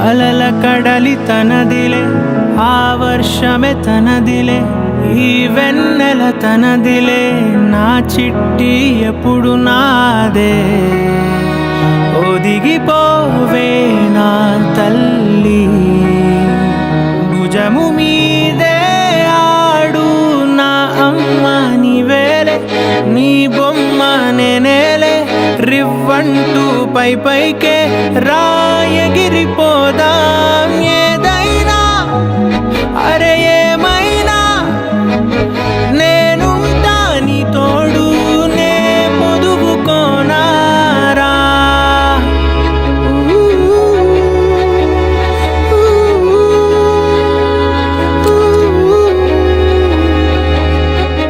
అలల కడలి తనదిలే, ఆ వర్షమే తనదిలే, ఈ వెన్నెల తనదిలే, నా చిట్టి ఎప్పుడు నాదే. ఒదిగిపోవే నా తల్లి, భుజము మీదే ఆడు నా అమ్మ నీవేలే, నీ బొమ్మ నేనేలే, రివ్వంటూ పై పైకే రాయగిరిపోదాం. ఏదైనా అరే ఏమైనా నేనుంటా నీ తోడు, నే పొదుగుకోనారా.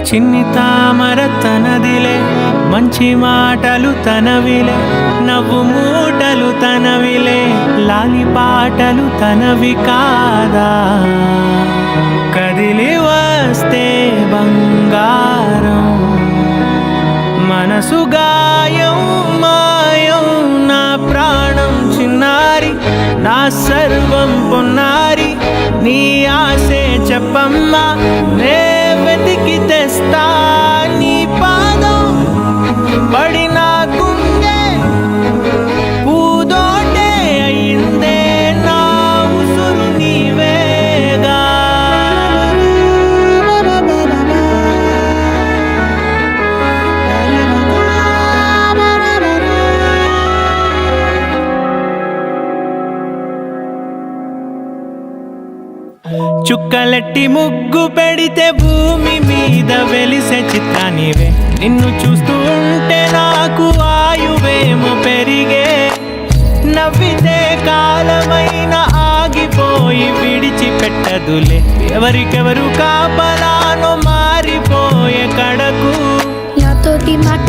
చిన్ని తామర తనదిలే, మంచి మాటలు తనవిలే, నవ్వు మూటలు తనవిలే, లాలి పాటలు తనవి కాదా. కదిలి వస్తే బంగారం, మనసు గాయం మాయం, నా ప్రాణం చిన్నారి, నా సర్వం పొన్నారి, నీ ఆశే చెప్పమ్మా, నే వెతికి తెస్తా నీ పాదం. బడి నాకుందే పూదోటే అయిందే, నా ఉసురు నీవేగా. చుక్కలెట్టి ముగ్గు పెడితే భూమి మీద వెలిసే చిత్రానివే, నిన్ను చూస్తూ ఉంటే నాకు ఆయువేమో పెరిగే. నవ్వితే కాలమైన ఆగిపోయి విడిచిపెట్టదులే, ఎవరికెవరు కాపలానో మారిపోయే కడకు. నాతోటి మాట